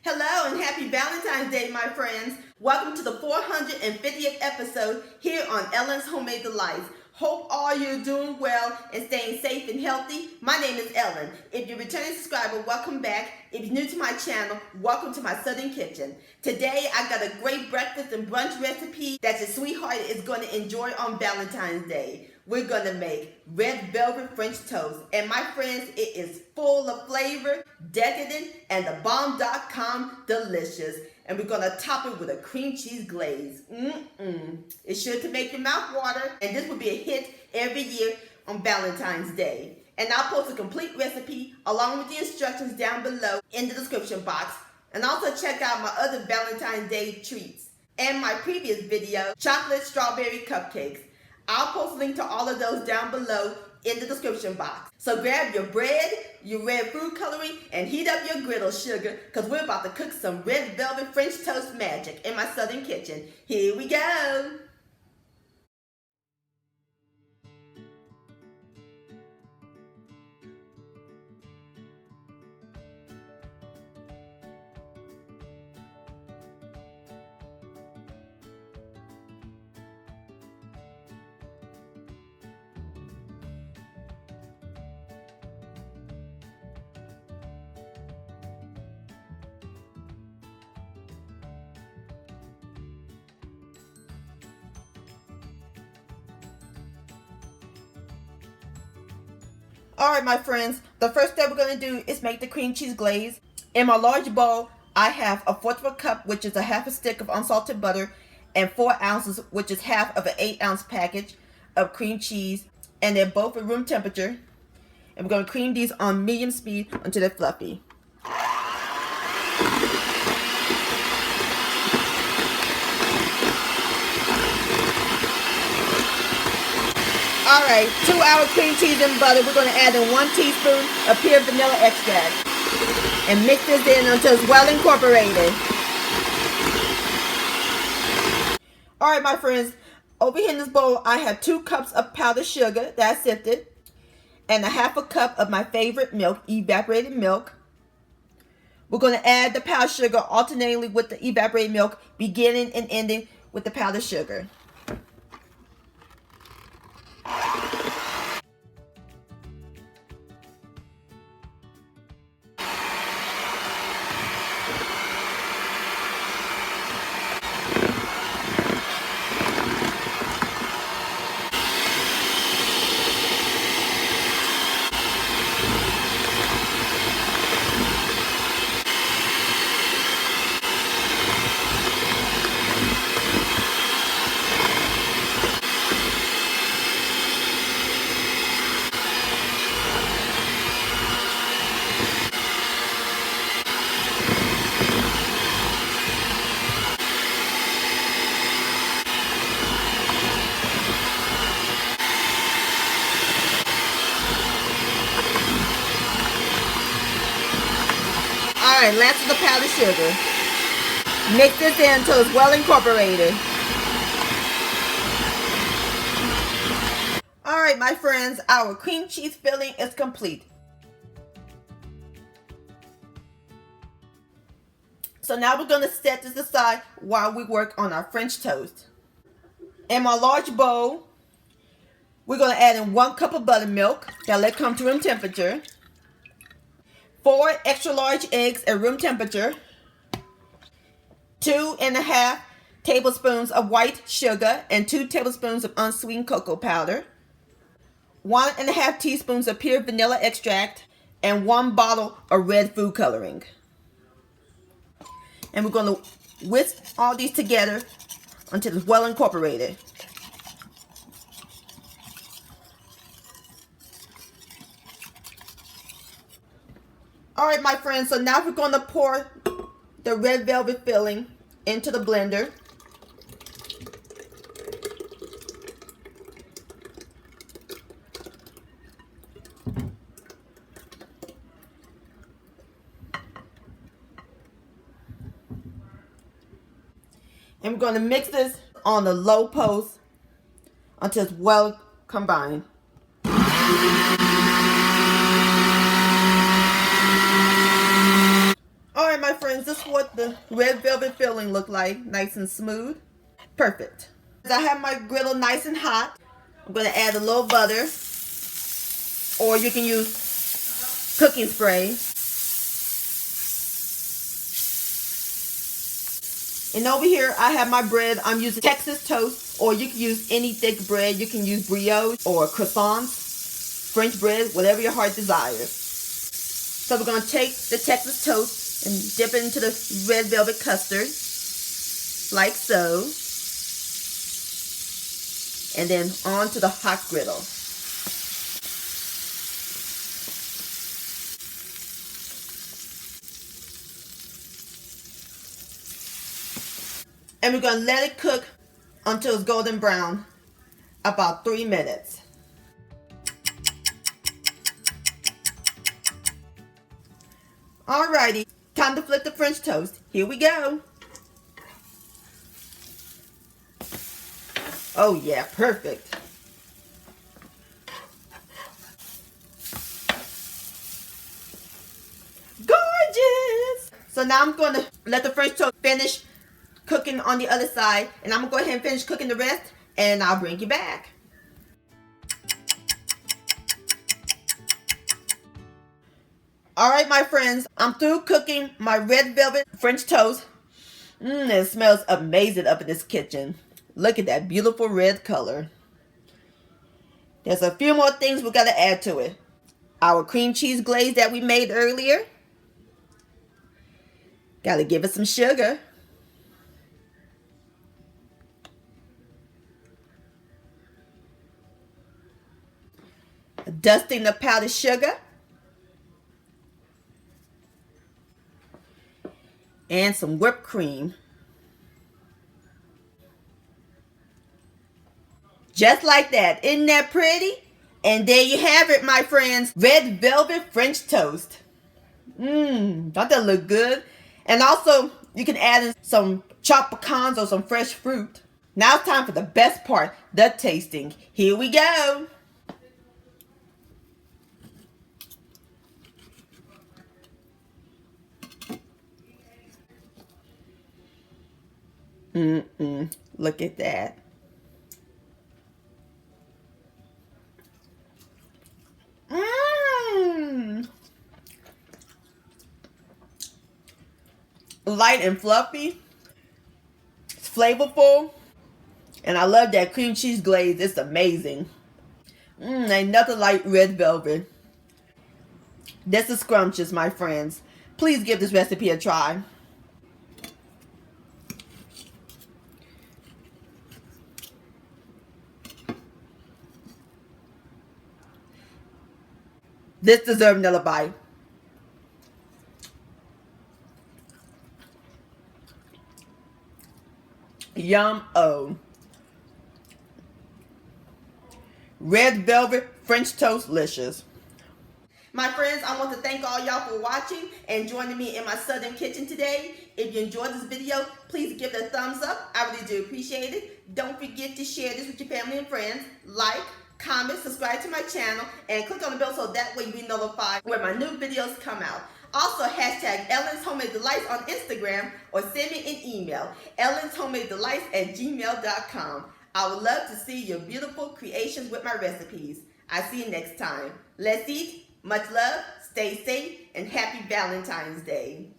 Hello and happy Valentine's Day, my friends. Welcome to the 450th episode here on Ellen's Homemade Delights. Hope all you're doing well and staying safe and healthy. My name is Ellen. If you're a returning subscriber, welcome back. If you're new to my channel, welcome to my Southern Kitchen. Today, I got a great breakfast and brunch recipe that your sweetheart is going to enjoy on Valentine's Day. We're going to make red velvet French toast. And my friends, it is full of flavor, decadent, and the bomb.com delicious. And we're going to top it with a cream cheese glaze. It's sure to make your mouth water. And this will be a hit every year on Valentine's Day. And I'll post a complete recipe along with the instructions down below in the description box. And also check out my other Valentine's Day treats and my previous video, chocolate strawberry cupcakes. I'll post a link to all of those down below in the description box. So grab your bread, your red food coloring, and heat up your griddle sugar because we're about to cook some red velvet French toast magic in my Southern Kitchen. Here we go. Alright, my friends, the first step we're going to do is make the cream cheese glaze. In my large bowl, I have 1/4 cup, which is a half a stick of unsalted butter, and 4 ounces, which is half of an 8-ounce package of cream cheese, and they're both at room temperature. And we're going to cream these on medium speed until they're fluffy. Alright, 2-hour cream cheese and butter. We're going to add in 1 teaspoon of pure vanilla extract. And mix this in until it's well incorporated. Alright, my friends. Over here in this bowl, I have 2 cups of powdered sugar that I sifted. And 1/2 cup of my favorite milk, evaporated milk. We're going to add the powdered sugar alternately with the evaporated milk, beginning and ending with the powdered sugar. Alright, last is the powdered sugar. Mix this in until it's well incorporated. Alright, my friends, our cream cheese filling is complete. So now we're going to set this aside while we work on our French toast. In my large bowl, we're going to add in 1 cup of buttermilk. Now let it come to room temperature. 4 extra large eggs at room temperature. 2.5 tablespoons of white sugar and 2 tablespoons of unsweetened cocoa powder. 1.5 teaspoons of pure vanilla extract and 1 bottle of red food coloring. And we're going to whisk all these together until it's well incorporated. Alright, my friends, so now we're going to pour the red velvet filling into the blender. And we're going to mix this on the low post until it's well combined. friends, this is what the red velvet filling look like. Nice and smooth. Perfect. I have my griddle nice and hot. I'm going to add a little butter, or you can use cooking spray. And over here, I have my bread. I'm using Texas toast, or you can use any thick bread. You can use brioche or croissants, French bread, whatever your heart desires. So we're going to take the Texas toast and dip it into the red velvet custard, like so. And then onto the hot griddle. And we're going to let it cook until it's golden brown, about 3 minutes. Alrighty, time to flip the French toast. Here we go. Oh yeah, perfect. Gorgeous! So now I'm going to let the French toast finish cooking on the other side, and I'm gonna go ahead and finish cooking the rest, and I'll bring you back. Alright my friends, I'm through cooking my red velvet French toast. It smells amazing up in this kitchen. Look at that beautiful red color. There's a few more things we gotta add to it. Our cream cheese glaze that we made earlier. Gotta give it some sugar. Dusting the powdered sugar. And some whipped cream. Just like that. Isn't that pretty? And there you have it, my friends. Red velvet French toast. Don't that look good? And also, you can add in some chopped pecans or some fresh fruit. Now it's time for the best part, the tasting. Here we go. Look at that. Light and fluffy. It's flavorful. And I love that cream cheese glaze. It's amazing. Ain't nothing like red velvet. This is scrumptious, my friends. Please give this recipe a try. This deserves another bite. Yum-o. Red velvet French toast-licious. My friends, I want to thank all y'all for watching and joining me in my southern kitchen today. If you enjoyed this video, please give it a thumbs up. I really do appreciate it. Don't forget to share this with your family and friends. Like, comment, subscribe to my channel, and click on the bell so that way you'll be notified when my new videos come out. Also, hashtag Ellen's Homemade Delights on Instagram, or send me an email, ellenshomemadedelights@gmail.com. I would love to see your beautiful creations with my recipes. I'll see you next time. Let's eat. Much love, stay safe, and happy Valentine's Day.